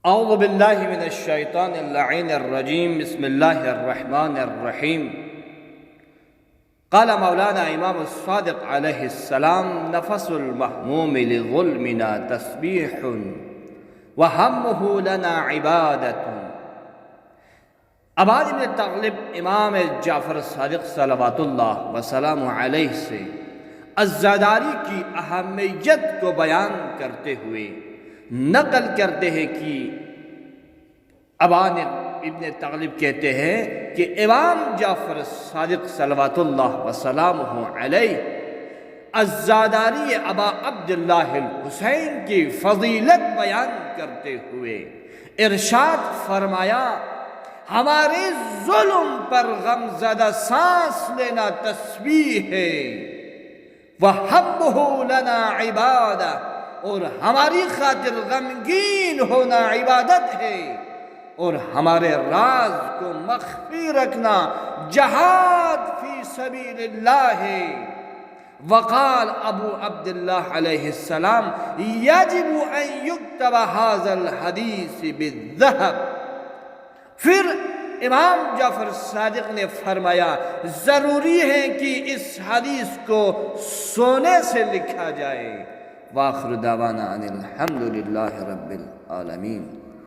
اعوذ باللہ من الشیطان اللعین الرجیم بسم اللہ الرحمن الرحیم قال مولانا امام الصادق علیہ السلام نفس المحموم لظلمنا تسبیح وہمہ لنا عبادت۔ عباد بن تغلب امام جعفر صادق صلوات اللہ وسلام علیہ سے عزاداری کی اہمیت کو بیان کرتے ہوئے نقل کرتے ہیں کہ عباد ابن تغلب کہتے ہیں کہ امام جعفر صادق صلوات اللہ وسلامہ علیہ عزاداری ابا عبداللہ الحسین کی فضیلت بیان کرتے ہوئے ارشاد فرمایا، ہمارے ظلم پر غمزدہ سانس لینا تسبیح ہے، وَحَبُّهُ لَنَا عِبَادَةٌ، اور ہماری خاطر غمگین ہونا عبادت ہے، اور ہمارے راز کو مخفی رکھنا جہاد فی سبیل اللہ ہے۔ وقال ابو عبداللہ علیہ السلام یجب ان یکتب ھذا الحدیث بالذہب۔ پھر امام جعفر صادق نے فرمایا ضروری ہے کہ اس حدیث کو سونے سے لکھا جائے۔ وآخر دعوانا ان الحمد للہ رب العالمین۔